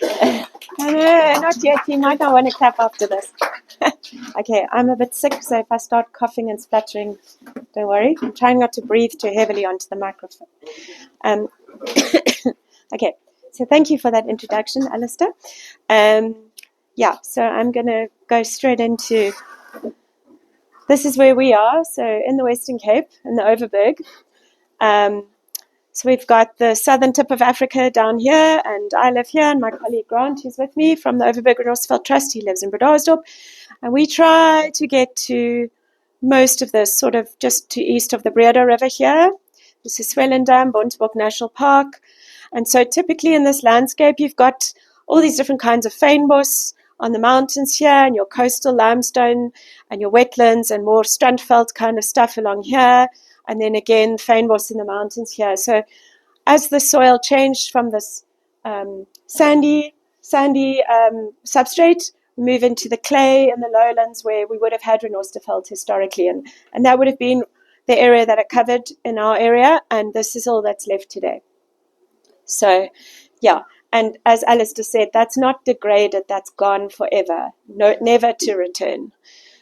No, not yet. You might not want to clap after this. Okay, I'm a bit sick, so if I start coughing and spluttering, don't worry. I'm trying not to breathe too heavily onto the microphone. Okay, so thank you for that introduction, Alistair. So I'm going to go straight into, this is where we are, so in the Western Cape, in the Overberg. So we've got the southern tip of Africa down here, and I live here, and my colleague Grant, who's with me from the Overberg Renosterveld Trust, he lives in Bredasdorp, and we try to get to most of this, sort of just to east of the Breda River here. This is Swellendam, Bontebok National Park, and so typically in this landscape, you've got all these different kinds of fynbos on the mountains here, and your coastal limestone, and your wetlands, and more strandveld kind of stuff along here. And then again, fynbos in the mountains here. So as the soil changed from this sandy substrate, we move into the clay and the lowlands where we would have had Renosterveld historically. And that would have been the area that it covered in our area. And this is all that's left today. So, yeah. And as Alistair said, that's not degraded. That's gone forever. No, never to return.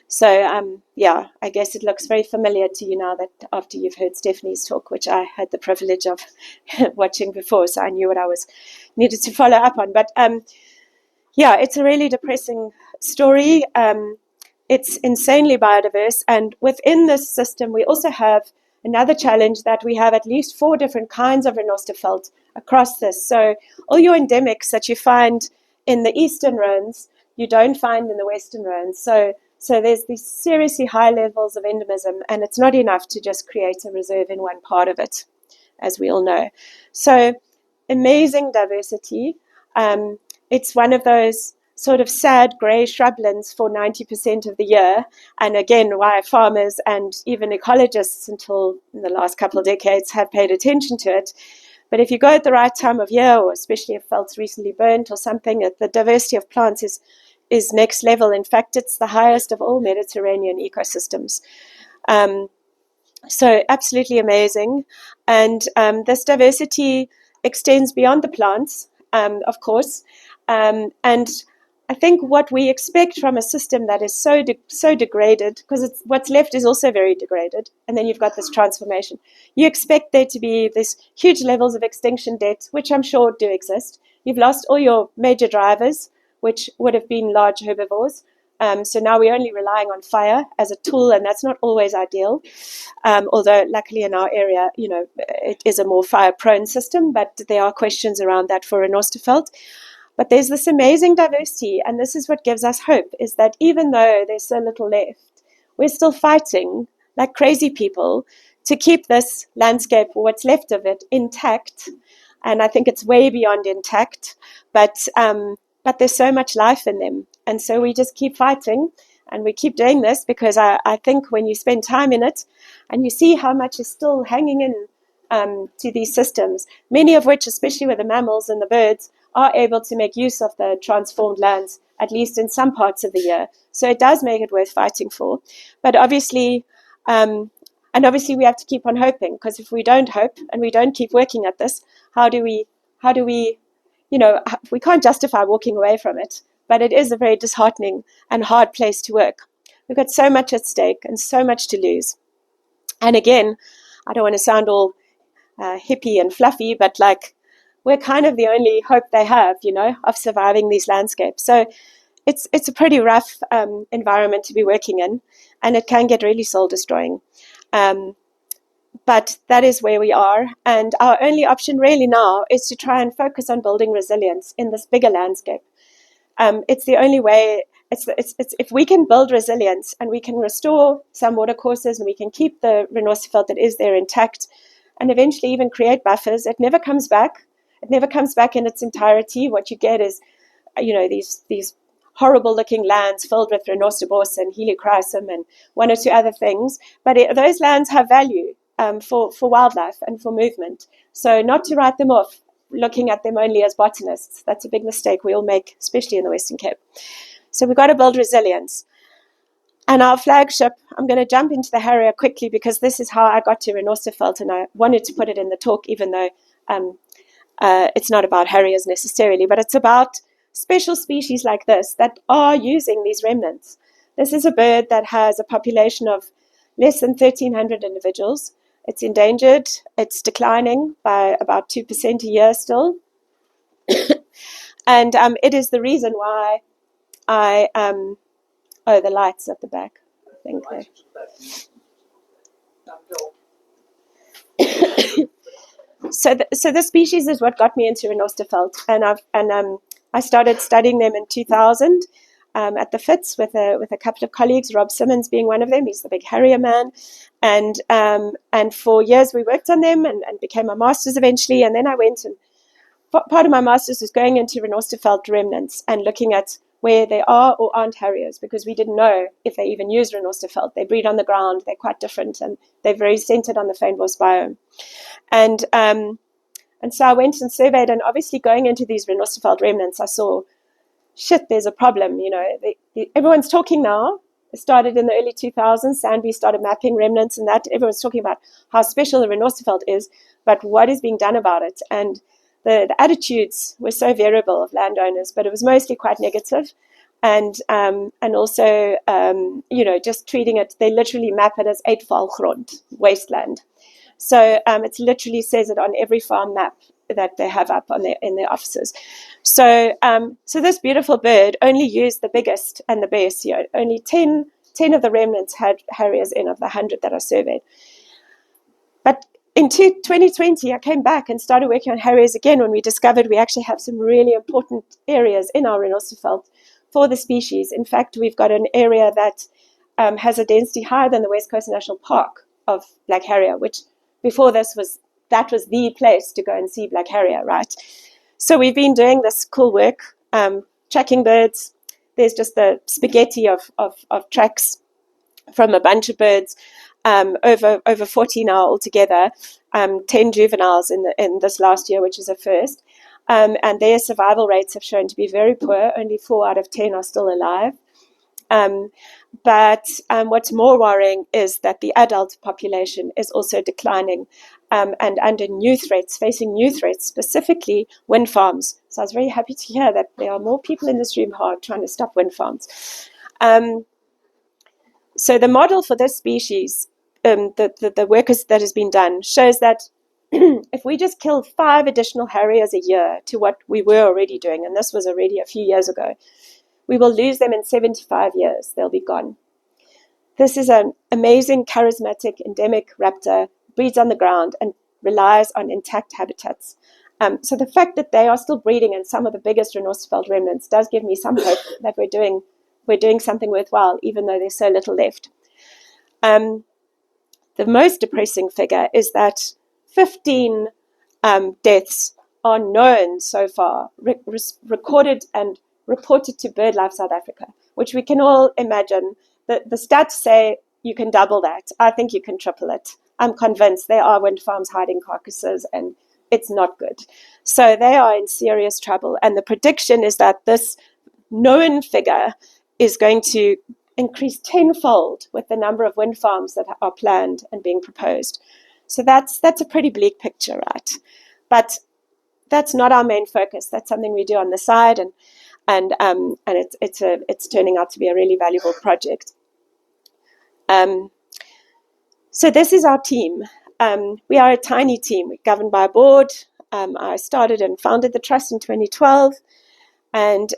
So, I guess it looks very familiar to you now that after you've heard Stephanie's talk, which I had the privilege of watching before, so I knew what I needed to follow up on. But, it's a really depressing story. It's insanely biodiverse. And within this system, we also have another challenge that we have at least 4 different kinds of Renosterveld across this. So all your endemics that you find in the eastern Rhones, you don't find in the western Rhones. So there's these seriously high levels of endemism, and it's not enough to just create a reserve in one part of it, as we all know. So amazing diversity. It's one of those sort of sad grey shrublands for 90% of the year. And again, why farmers and even ecologists until in the last couple of decades have paid attention to it. But if you go at the right time of year, or especially if veld's recently burnt or something, the diversity of plants is next level. In fact, it's the highest of all Mediterranean ecosystems. So absolutely amazing. And this diversity extends beyond the plants, of course. And I think what we expect from a system that is so degraded, because what's left is also very degraded, and then you've got this transformation. You expect there to be this huge levels of extinction debt, which I'm sure do exist. You've lost all your major drivers, which would have been large herbivores. So now we're only relying on fire as a tool, and that's not always ideal. Although luckily in our area, it is a more fire-prone system, but there are questions around that for Renosterveld. But there's this amazing diversity, and this is what gives us hope, is that even though there's so little left, we're still fighting like crazy people to keep this landscape, or what's left of it, intact. And I think it's way beyond intact, but there's so much life in them. And so we just keep fighting, and we keep doing this because I think when you spend time in it and you see how much is still hanging in to these systems, many of which, especially with the mammals and the birds, are able to make use of the transformed lands, at least in some parts of the year. So it does make it worth fighting for. But obviously, we have to keep on hoping, because if we don't hope and we don't keep working at this, how do we, we can't justify walking away from it. But it is a very disheartening and hard place to work. We've got so much at stake and so much to lose. And again, I don't want to sound all hippie and fluffy, but we're kind of the only hope they have, of surviving these landscapes. So it's a pretty rough environment to be working in, and it can get really soul destroying. But that is where we are. And our only option really now is to try and focus on building resilience in this bigger landscape. It's the only way. It's if we can build resilience and we can restore some watercourses and we can keep the Renosterveld that is there intact, and eventually even create buffers, it never comes back. It never comes back in its entirety. What you get is, these horrible looking lands filled with rhinoceros and helichrysum and one or two other things. But those lands have value for wildlife and for movement. So not to write them off, looking at them only as botanists. That's a big mistake we all make, especially in the Western Cape. So we've got to build resilience. And our flagship, I'm going to jump into the Harrier quickly because this is how I got to Renosterveld, and I wanted to put it in the talk, even though it's not about harriers necessarily, but it's about special species like this that are using these remnants. This is a bird that has a population of less than 1,300 individuals. It's endangered. It's declining by about 2% a year still. And it is the reason why I... the lights at the back, I think. So the species is what got me into Renosterveld, and I started studying them in 2000 at the FITS with a couple of colleagues, Rob Simmons being one of them. He's the big harrier man, and for years we worked on them and became a masters eventually. And then I went, and part of my masters was going into Renosterveld remnants and looking at where they are or aren't harriers, because we didn't know if they even use Renosterveld. They breed on the ground, they're quite different, and they're very centered on the Fynbos biome. And so I went and surveyed, and obviously going into these Renosterveld remnants, I saw, shit, there's a problem. Everyone's talking now. It started in the early 2000s. Sandby started mapping remnants and that. Everyone's talking about how special the Renosterveld is, but what is being done about it? And the attitudes were so variable of landowners, but it was mostly quite negative. And also, just treating it, they literally map it as uitvalgrond, wasteland. So it literally says it on every farm map that they have up in their offices. So this beautiful bird only used the biggest and the best. Only 10 of the remnants had harriers in of the 100 that I surveyed. But in 2020, I came back and started working on harriers again when we discovered we actually have some really important areas in our Renosterveld for the species. In fact, we've got an area that has a density higher than the West Coast National Park of black harrier, which before this was the place to go and see black harrier, right? So we've been doing this cool work, tracking birds. There's just the spaghetti of tracks from a bunch of birds, over 40 now altogether, 10 juveniles in this last year, which is a first. And their survival rates have shown to be very poor. Only 4 out of 10 are still alive. But what's more worrying is that the adult population is also declining and under new threats, facing new threats, specifically wind farms. So I was very happy to hear that there are more people in this room who are trying to stop wind farms. So the model for this species, the work that has been done, shows that if we just kill 5 additional harriers a year to what we were already doing, and this was already a few years ago, we will lose them in 75 years. They'll be gone. This is an amazing, charismatic, endemic raptor, breeds on the ground and relies on intact habitats. So the fact that they are still breeding in some of the biggest Renosterveld remnants does give me some hope that we're doing something worthwhile, even though there's so little left. The most depressing figure is that 15 deaths are known so far, recorded and reported to BirdLife South Africa, which we can all imagine. The stats say you can double that. I think you can triple it. I'm convinced there are wind farms hiding carcasses, and it's not good. So they are in serious trouble. And the prediction is that this known figure is going to increase tenfold with the number of wind farms that are planned and being proposed. So that's a pretty bleak picture, right? But that's not our main focus. That's something we do on the side, and it's turning out to be a really valuable project. So this is our team. We are a tiny team. We're governed by a board. I started and founded the trust in 2012, and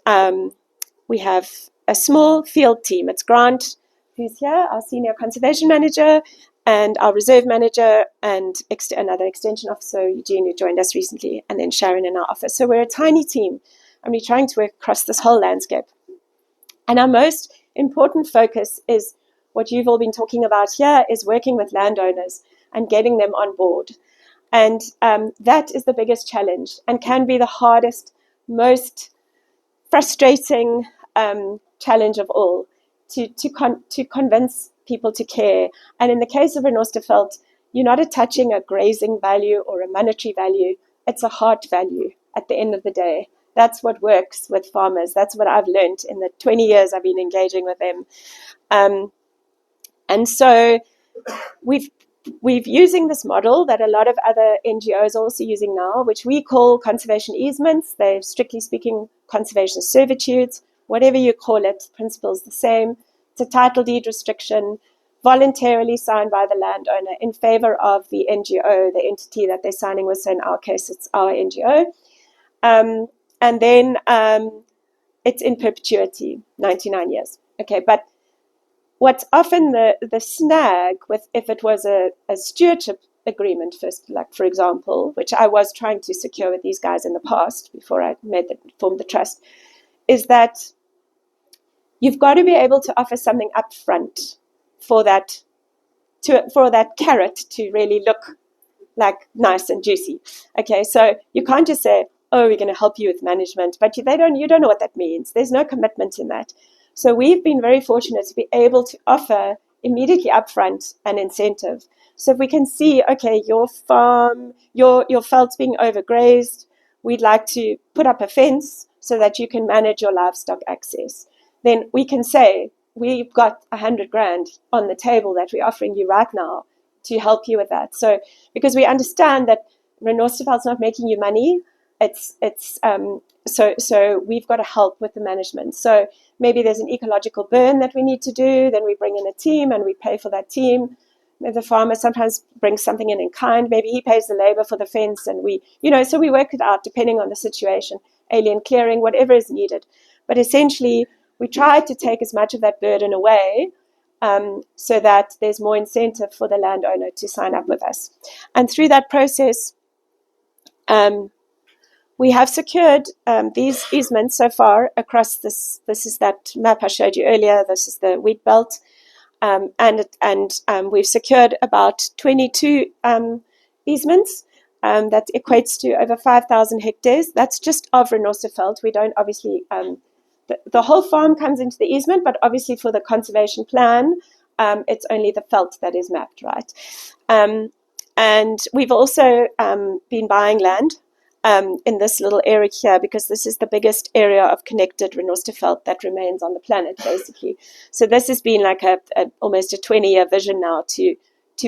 we have a small field team. It's Grant, who's here, our senior conservation manager, and our reserve manager, and another extension officer, Eugene, who joined us recently, and then Sharon in our office. So we're a tiny team, and we're trying to work across this whole landscape. And our most important focus is what you've all been talking about here, is working with landowners and getting them on board. And that is the biggest challenge and can be the hardest, most frustrating challenge of all, to convince people to care. And in the case of Renosterveld, you're not attaching a grazing value or a monetary value. It's a heart value at the end of the day. That's what works with farmers. That's what I've learned in the 20 years I've been engaging with them. And so we've we're using this model that a lot of other NGOs are also using now, which we call conservation easements. They're strictly speaking conservation servitudes, whatever you call it, the principle is the same. It's a title deed restriction voluntarily signed by the landowner in favor of the NGO, the entity that they're signing with. So in our case, it's our NGO. And then it's in perpetuity, 99 years. Okay, but what's often the snag with, if it was a stewardship agreement first, like for example, which I was trying to secure with these guys in the past before I formed the trust, is that you've got to be able to offer something up front for that carrot to really look like nice and juicy. Okay, so you can't just say, oh, we're going to help you with management, but you don't know what that means. There's no commitment in that. So we've been very fortunate to be able to offer immediately upfront an incentive. So if we can see, okay, your farm, your veld's being overgrazed, we'd like to put up a fence so that you can manage your livestock access. Then we can say, we've got 100 grand on the table that we're offering you right now to help you with that. So because we understand that Renosterveld's not making you money, so we've got to help with the management. So maybe there's an ecological burn that we need to do, then we bring in a team and we pay for that team. The farmer sometimes brings something in kind. Maybe he pays the labor for the fence, and so we work it out depending on the situation, alien clearing, whatever is needed. But essentially, we try to take as much of that burden away so that there's more incentive for the landowner to sign up with us. And through that process, we have secured these easements so far across this. This is that map I showed you earlier. This is the wheat belt. And we've secured about 22 easements. That equates to over 5,000 hectares. That's just of Renosterveld. We don't obviously, the whole farm comes into the easement, but obviously for the conservation plan, it's only the veld that is mapped, right? And we've also been buying land in this little area here, because this is the biggest area of connected Renosterveld that remains on the planet, basically. So this has been like almost a 20-year vision now to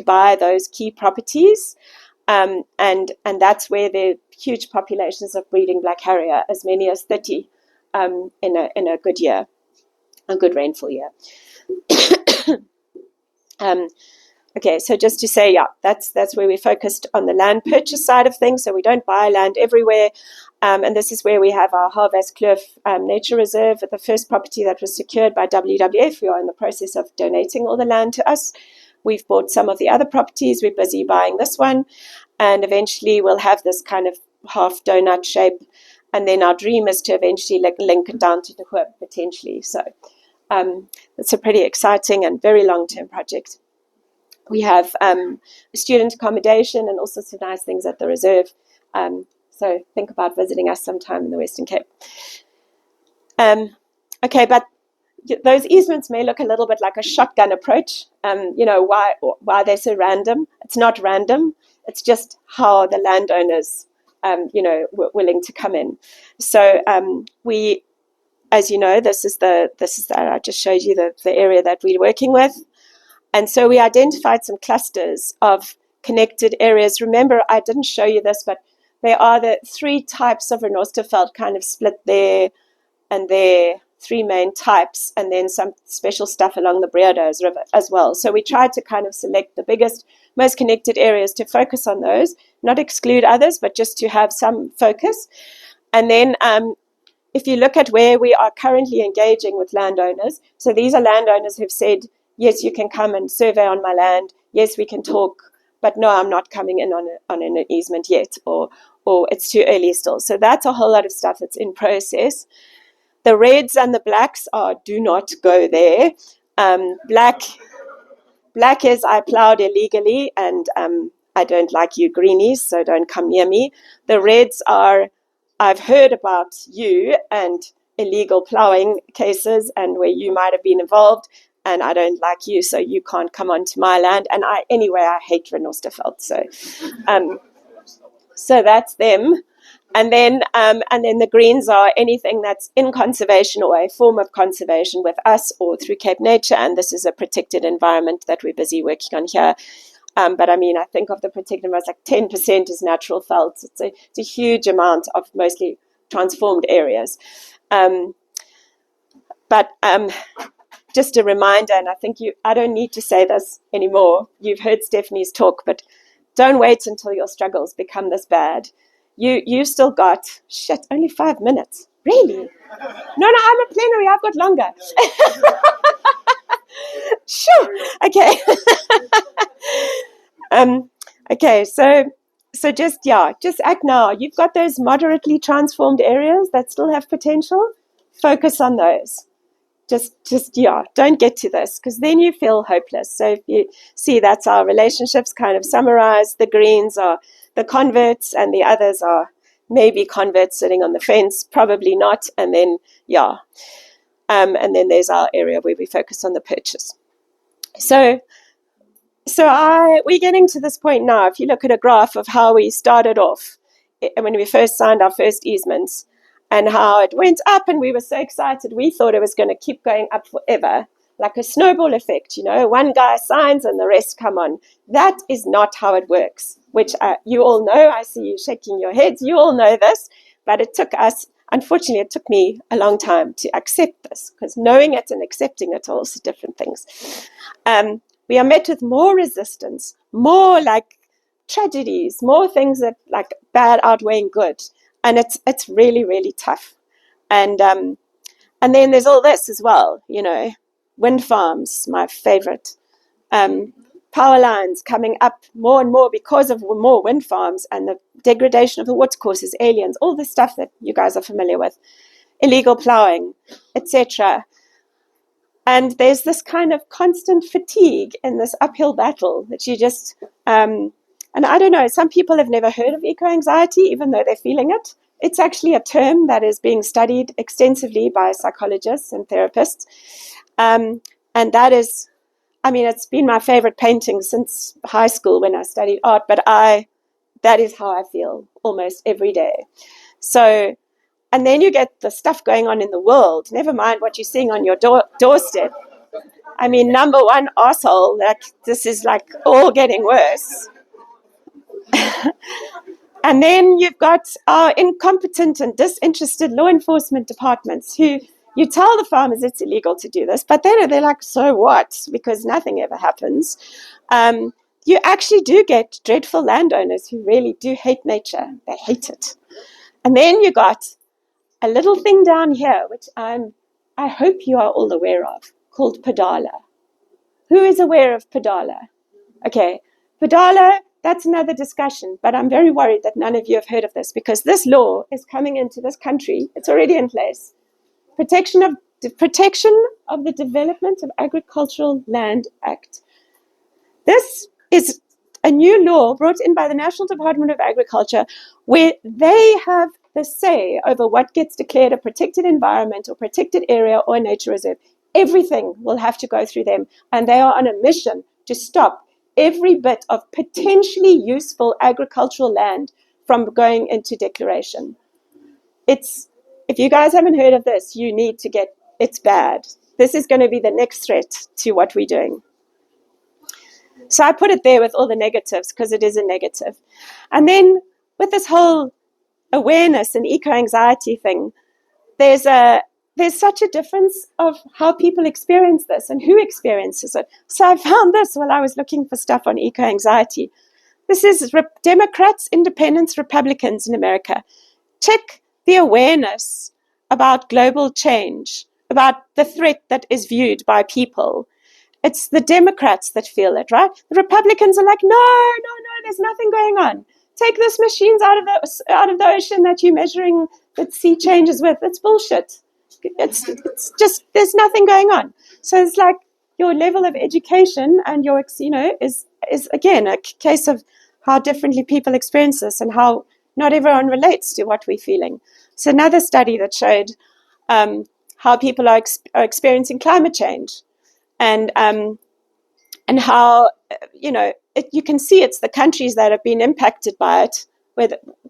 buy those key properties, and that's where there are huge populations of breeding black harrier, as many as 30 in a good year, a good rainfall year. Okay, so just to say, yeah, that's where we focused on the land purchase side of things. So we don't buy land everywhere. And this is where we have our Harvest Kloof Nature Reserve, the first property that was secured by WWF. We are in the process of donating all the land to us. We've bought some of the other properties. We're busy buying this one. And eventually we'll have this kind of half donut shape. And then our dream is to eventually link it down to the Hoop, potentially. So it's a pretty exciting and very long-term project. We have student accommodation and all sorts of nice things at the reserve. So think about visiting us sometime in the Western Cape. Okay, but those easements may look a little bit like a shotgun approach. Why they're so random? It's not random. It's just how the landowners, were willing to come in. So we, as you know, this is I just showed you the area that we're working with. And so we identified some clusters of connected areas. Remember, I didn't show you this, but there are the three types of Renosterveld kind of split there, and there, three main types, and then some special stuff along the Breede's River as well. So we tried to kind of select the biggest, most connected areas to focus on those, not exclude others, but just to have some focus. And then if you look at where we are currently engaging with landowners, so these are landowners who've said, yes, you can come and survey on my land. Yes, we can talk, but no, I'm not coming in on an easement yet, or it's too early still. So that's a whole lot of stuff that's in process. The reds and the blacks are do not go there. Black is I plowed illegally, and I don't like you greenies, so don't come near me. The reds are I've heard about you and illegal plowing cases and where you might have been involved, and I don't like you, so you can't come onto my land. And I hate Renosterveld, so that's them. And then the greens are anything that's in conservation or a form of conservation with us or through Cape Nature, and this is a protected environment that we're busy working on here. But I mean, I think of the protected environments, like 10% is natural felt. It's a huge amount of mostly transformed areas. But just a reminder, and I think I don't need to say this anymore. You've heard Stephanie's talk, but don't wait until your struggles become this bad. You've still got, only 5 minutes. Really? No, I'm a plenary. I've got longer. Sure. Okay. Okay. So just act now. You've got those moderately transformed areas that still have potential. Focus on those. Just don't get to this, because then you feel hopeless. So if you see, that's our relationships kind of summarized. The greens are the converts, and the others are maybe converts sitting on the fence, probably not. And then and then there's our area where we focus on the purchase. So we're getting to this point now. If you look at a graph of how we started off when we first signed our first easements, and how it went up, and we were so excited. We thought it was going to keep going up forever, like a snowball effect. One guy signs and the rest come on. That is not how it works, which you all know. I see you shaking your heads. You all know this, but unfortunately, it took me a long time to accept this, because knowing it and accepting it are also different things. We are met with more resistance, more like tragedies, more things that like bad outweighing good. And it's really, really tough. And then there's all this as well, wind farms, my favorite, power lines coming up more and more because of more wind farms, and the degradation of the watercourses, aliens, all the stuff that you guys are familiar with, illegal ploughing, etc. And there's this kind of constant fatigue in this uphill battle that you just... and I don't know, some people have never heard of eco-anxiety, even though they're feeling it. It's actually a term that is being studied extensively by psychologists and therapists. And that is, it's been my favorite painting since high school when I studied art, but that is how I feel almost every day. So, and then you get the stuff going on in the world, never mind what you're seeing on your doorstep. Number one arsehole, this is like all getting worse. And then you've got our incompetent and disinterested law enforcement departments who you tell the farmers it's illegal to do this, but then they're like, so what? Because nothing ever happens. You actually do get dreadful landowners who really do hate nature. They hate it. And then you got a little thing down here, which I hope you are all aware of, called Padala. Who is aware of Padala? Okay, Padala, that's another discussion, but I'm very worried that none of you have heard of this, because this law is coming into this country. It's already in place. Protection of the Development of Agricultural Land Act. This is a new law brought in by the National Department of Agriculture, where they have the say over what gets declared a protected environment or protected area or nature reserve. Everything will have to go through them, and they are on a mission to stop every bit of potentially useful agricultural land from going into declaration. If you guys haven't heard of this, you need to it's bad. This is going to be the next threat to what we're doing. So I put it there with all the negatives, because it is a negative. And then with this whole awareness and eco-anxiety thing, there's such a difference of how people experience this and who experiences it. So I found this while I was looking for stuff on eco-anxiety. This is Democrats, Independents, Republicans in America. Check the awareness about global change, about the threat that is viewed by people. It's the Democrats that feel it, right? The Republicans are like, no, there's nothing going on. Take those machines out of the ocean that you're measuring the sea changes with. It's bullshit. It's just, there's nothing going on. So it's like your level of education and your, is again a case of how differently people experience this and how not everyone relates to what we're feeling. So another study that showed how people are experiencing climate change, and how you can see it's the countries that have been impacted by it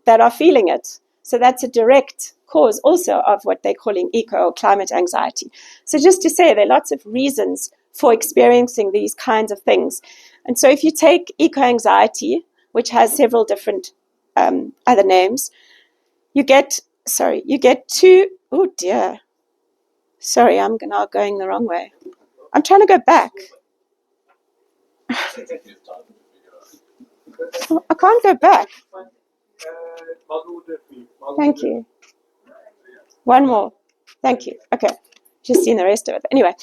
that are feeling it. So that's a direct cause also of what they're calling eco or climate anxiety. So just to say, there are lots of reasons for experiencing these kinds of things. And so if you take eco-anxiety, which has several different other names, you get two, oh dear, sorry, I'm now going the wrong way. I'm trying to go back. I can't go back. Thank you. One more. Thank you. Okay. Just seen the rest of it. Anyway,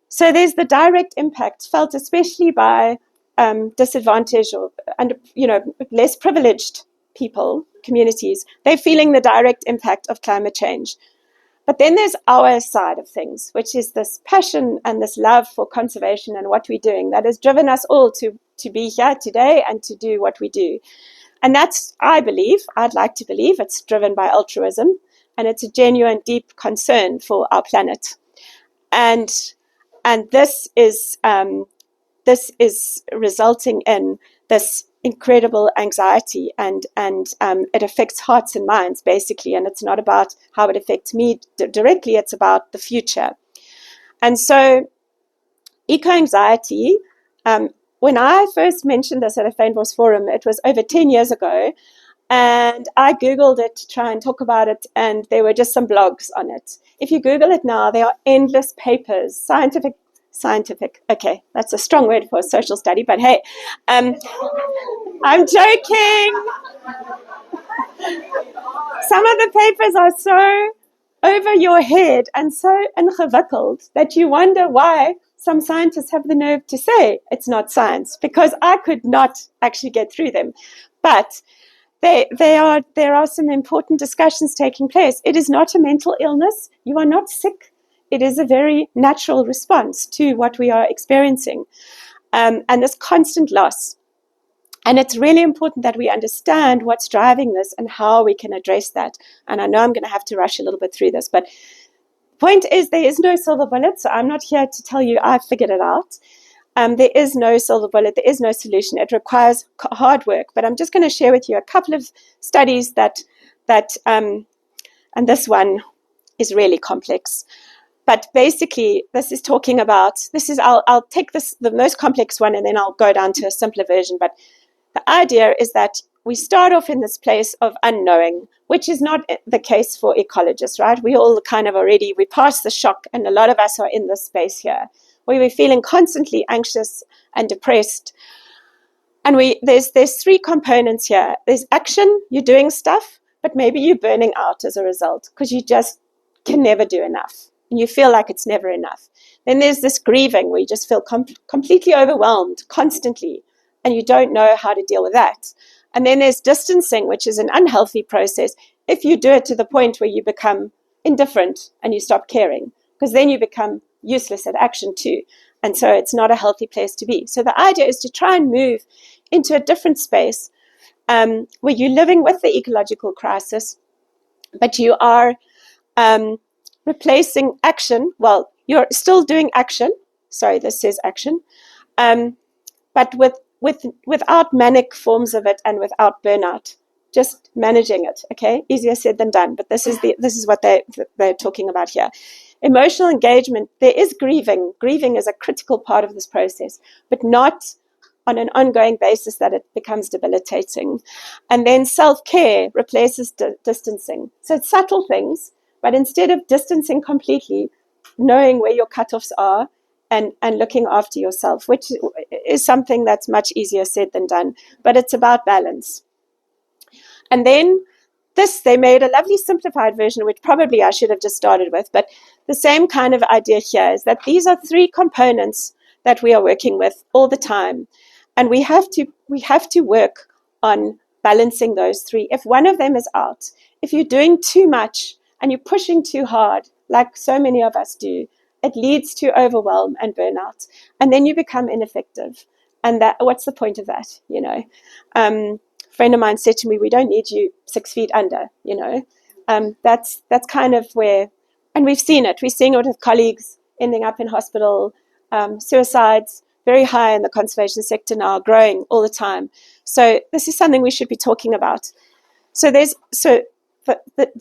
so there's the direct impact felt especially by disadvantaged or less privileged people, communities. They're feeling the direct impact of climate change. But then there's our side of things, which is this passion and this love for conservation and what we're doing that has driven us all to be here today and to do what we do. And that's, I'd like to believe, it's driven by altruism, and it's a genuine, deep concern for our planet. And this is resulting in this incredible anxiety, and it affects hearts and minds, basically. And it's not about how it affects me directly, it's about the future. And so eco-anxiety, when I first mentioned this at a Fynbos forum, it was over 10 years ago, and I Googled it to try and talk about it, and there were just some blogs on it. If you Google it now, there are endless papers, scientific, okay, that's a strong word for a social study, but hey, I'm joking. Some of the papers are so over your head and so ingewikkeld that you wonder why some scientists have the nerve to say it's not science, because I could not actually get through them. But there are some important discussions taking place. It is not a mental illness. You are not sick. It is a very natural response to what we are experiencing, and this constant loss. And it's really important that we understand what's driving this and how we can address that. And I know I'm going to have to rush a little bit through this, but the point is there is no silver bullet, so I'm not here to tell you I've figured it out. There is no silver bullet. There is no solution. It requires hard work. But I'm just going to share with you a couple of studies that and this one is really complex. But basically, this is talking about, I'll take the most complex one, and then I'll go down to a simpler version. But the idea is that we start off in this place of unknowing, which is not the case for ecologists, right? We all kind of we passed the shock, and a lot of us are in this space here, where we're feeling constantly anxious and depressed. And there's three components here. There's action, you're doing stuff, but maybe you're burning out as a result because you just can never do enough. And you feel like it's never enough. Then there's this grieving where you just feel completely overwhelmed constantly, and you don't know how to deal with that. And then there's distancing, which is an unhealthy process if you do it to the point where you become indifferent and you stop caring, because then you become useless at action too. And so it's not a healthy place to be. So the idea is to try and move into a different space where you're living with the ecological crisis, but you are replacing action. Well, you're still doing action. Sorry, this says action. But without manic forms of it and without burnout, just managing it. Okay, easier said than done. But this is what they're talking about here. Emotional engagement. There is grieving. Grieving is a critical part of this process, but not on an ongoing basis that it becomes debilitating. And then self-care replaces distancing. So it's subtle things, but instead of distancing completely, knowing where your cutoffs are and looking after yourself, which is something that's much easier said than done, but it's about balance. And then they made a lovely simplified version, which probably I should have just started with, but the same kind of idea here is that these are three components that we are working with all the time. And we have to work on balancing those three. If one of them is out, if you're doing too much and you're pushing too hard, like so many of us do, it leads to overwhelm and burnout. And then you become ineffective. And what's the point of that? A friend of mine said to me, we don't need you 6 feet under, That's kind of where, and we've seen it. We're seeing it with colleagues ending up in hospital, suicides, very high in the conservation sector now, growing all the time. So this is something we should be talking about. So the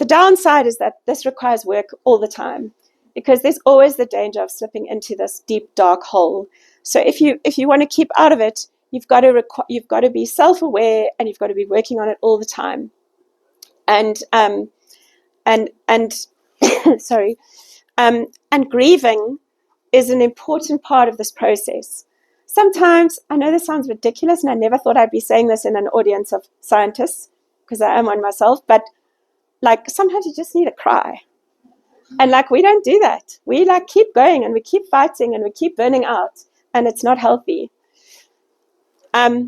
downside is that this requires work all the time. because there's always the danger of slipping into this deep, dark hole. So if you want to keep out of it, you've got to be self-aware, and you've got to be working on it all the time. And sorry, and grieving is an important part of this process. Sometimes, I know this sounds ridiculous, and I never thought I'd be saying this in an audience of scientists, because I am one myself, but like sometimes you just need a cry. And like we don't do that. We like keep going, and we keep fighting, and we keep burning out, and it's not healthy. The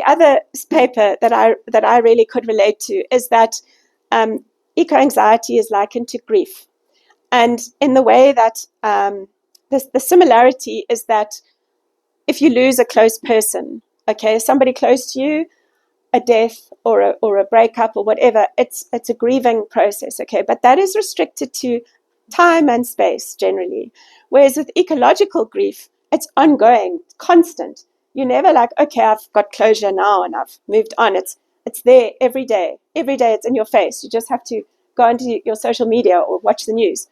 other paper that I really could relate to is that eco-anxiety is likened to grief. And in the way that the similarity is that if you lose a close person, okay, somebody close to you, a death or a breakup or whatever, it's a grieving process, okay, but that is restricted to time and space generally. Whereas with ecological grief, it's ongoing, constant. You're never like, okay, I've got closure now and I've moved on. It's there every day. Every day it's in your face. You just have to go into your social media or watch the news.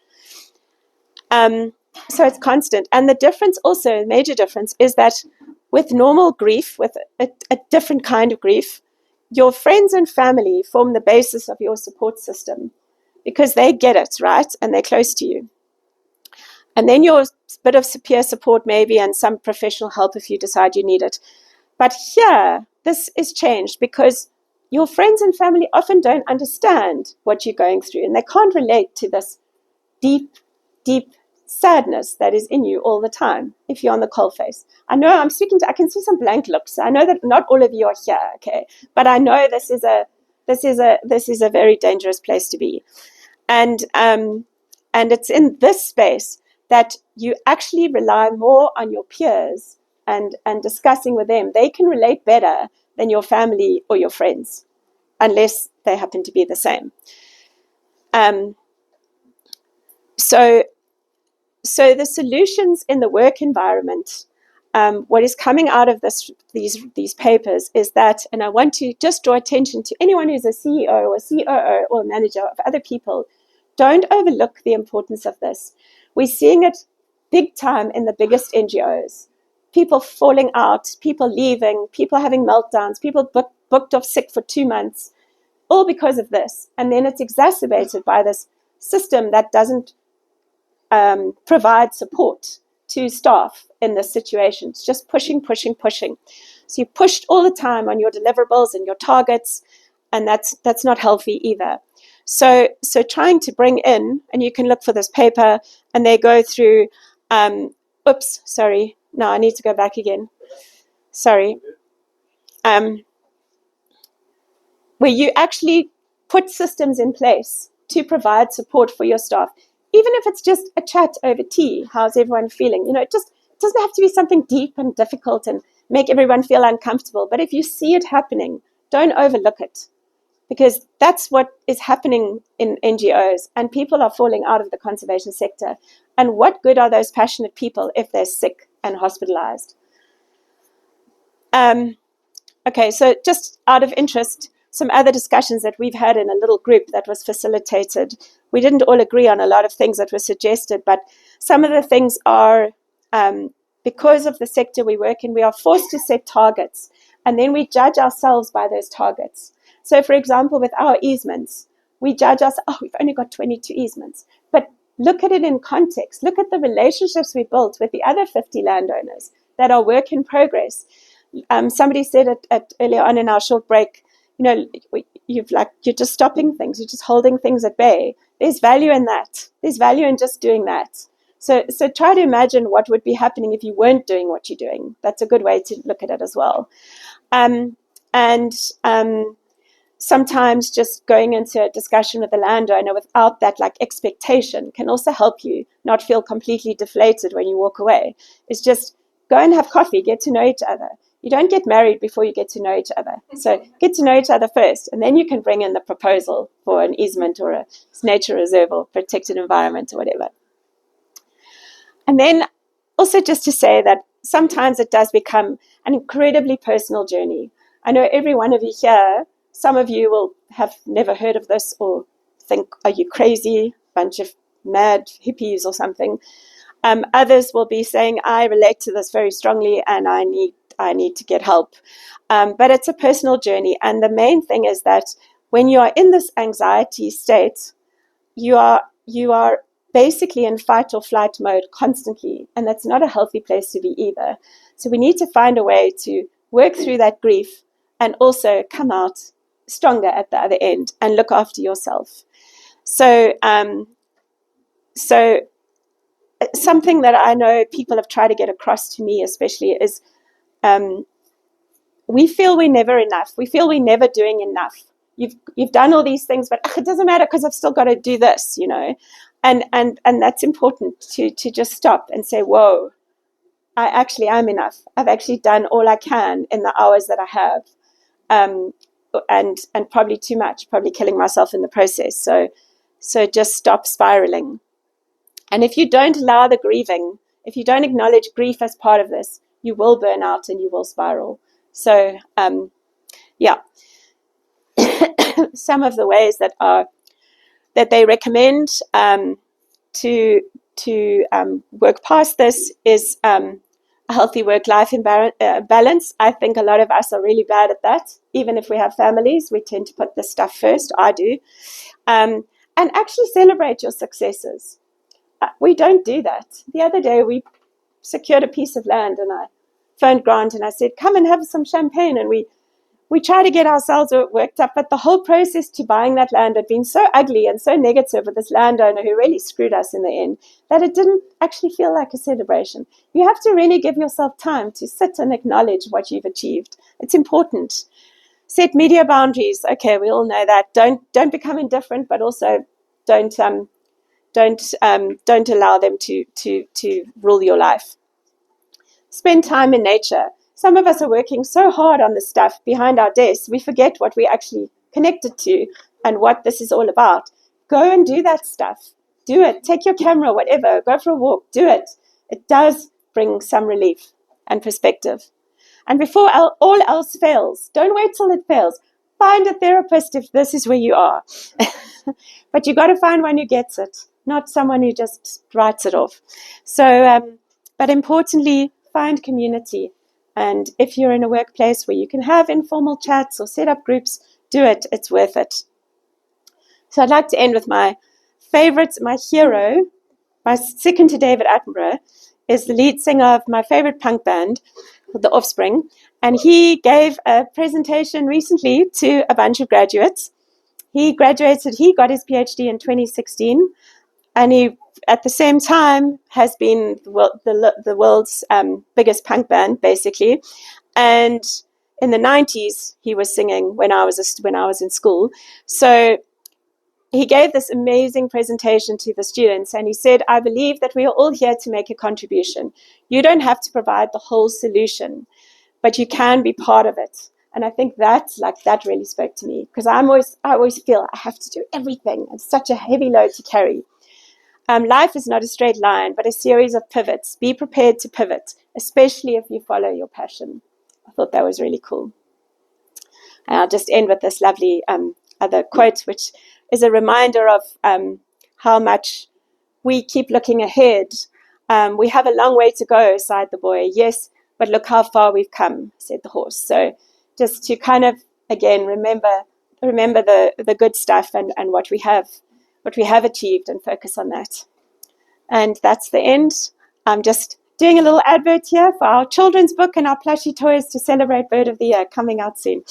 So it's constant. And the difference also, major difference, is that with normal grief, with a different kind of grief, your friends and family form the basis of your support system because they get it, right? And they're close to you. And then your bit of peer support maybe, and some professional help if you decide you need it. But here, this is changed because your friends and family often don't understand what you're going through, and they can't relate to this deep, deep sadness that is in you all the time if you're on the coalface. I know I can see some blank looks. I know that not all of you are here, okay? But I know this is a very dangerous place to be. And it's in this space that you actually rely more on your peers and discussing with them. They can relate better than your family or your friends, unless they happen to be the same. So the solutions in the work environment, what is coming out of these papers is that, and I want to just draw attention to anyone who's a CEO or COO or a manager of other people, don't overlook the importance of this. We're seeing it big time in the biggest NGOs. People falling out, people leaving, people having meltdowns, people booked off sick for 2 months, all because of this. And then it's exacerbated by this system that doesn't provide support to staff in this situation. It's just pushing. So you're pushed all the time on your deliverables and your targets, and that's not healthy either. So trying to bring in, and you can look for this paper, and they go through, sorry, no, I need to go back again. Sorry. Where you actually put systems in place to provide support for your staff. Even if it's just a chat over tea, how's everyone feeling? It doesn't have to be something deep and difficult and make everyone feel uncomfortable. But if you see it happening, don't overlook it, because that's what is happening in NGOs, and people are falling out of the conservation sector. And what good are those passionate people if they're sick and hospitalized? Okay, so just out of interest, some other discussions that we've had in a little group that was facilitated. We didn't all agree on a lot of things that were suggested, but some of the things are, because of the sector we work in, we are forced to set targets, and then we judge ourselves by those targets. So, for example, with our easements, we judge us, we've only got 22 easements. But look at it in context. Look at the relationships we built with the other 50 landowners that are work in progress. Somebody said it earlier on in our short break, you're just stopping things. You're just holding things at bay. There's value in that. There's value in just doing that. So try to imagine what would be happening if you weren't doing what you're doing. That's a good way to look at it as well. Sometimes just going into a discussion with the landowner without that expectation can also help you not feel completely deflated when you walk away. It's just go and have coffee, get to know each other. You don't get married before you get to know each other. So get to know each other first, and then you can bring in the proposal for an easement or a nature reserve or protected environment or whatever. And then also just to say that sometimes it does become an incredibly personal journey. I know every one of you here, some of you will have never heard of this or think, are you crazy? Bunch of mad hippies or something. Others will be saying, I relate to this very strongly and I need to get help. But it's a personal journey. And the main thing is that when you are in this anxiety state, you are basically in fight or flight mode constantly. And that's not a healthy place to be either. So we need to find a way to work through that grief and also come out stronger at the other end and look after yourself. So something that I know people have tried to get across to me especially is we feel we're never enough. We feel we're never doing enough. You've done all these things, but it doesn't matter because I've still got to do this, and that's important to just stop and say, whoa, I actually am enough. I've actually done all I can in the hours that I have, and probably too much, probably killing myself in the process. So just stop spiraling. And if you don't allow the grieving, if you don't acknowledge grief as part of this, you will burn out and you will spiral. So, some of the ways that they recommend to work past this is a healthy work-life balance. I think a lot of us are really bad at that. Even if we have families, we tend to put this stuff first. I do. And actually celebrate your successes. We don't do that. The other day we secured a piece of land and I phoned Grant and I said, come and have some champagne. And we try to get ourselves worked up, but the whole process to buying that land had been so ugly and so negative with this landowner who really screwed us in the end that it didn't actually feel like a celebration. You have to really give yourself time to sit and acknowledge what you've achieved. It's important. Set media boundaries. Okay, we all know that. Don't become indifferent, but also don't allow them to rule your life. Spend time in nature. Some of us are working so hard on the stuff behind our desks, we forget what we actually connected to and what this is all about. Go and do that stuff. Do it. Take your camera, whatever. Go for a walk. Do it. It does bring some relief and perspective. And before all else fails, don't wait till it fails. Find a therapist if this is where you are. But you got to find one who gets it, not someone who just writes it off. So, but importantly, find community. And if you're in a workplace where you can have informal chats or set up groups, do it. It's worth it. So I'd like to end with my favorite, my hero, my second to David Attenborough, is the lead singer of my favorite punk band, The Offspring. And he gave a presentation recently to a bunch of graduates. He graduated, he got his PhD in 2016. And he, at the same time, has been the world's biggest punk band, basically. And in the 90s, he was singing when I was in school. So he gave this amazing presentation to the students, and he said, I believe that we are all here to make a contribution. You don't have to provide the whole solution, but you can be part of it. And I think that really spoke to me, because I always feel I have to do everything. It's such a heavy load to carry. Life is not a straight line, but a series of pivots. Be prepared to pivot, especially if you follow your passion. I thought that was really cool. And I'll just end with this lovely other quote, which is a reminder of how much we keep looking ahead. We have a long way to go, sighed the boy. Yes, but look how far we've come, said the horse. So just to kind of, again, remember the good stuff and what we have achieved, and focus on that. And that's the end. I'm just doing a little advert here for our children's book and our plushie toys to celebrate Bird of the Year, coming out soon.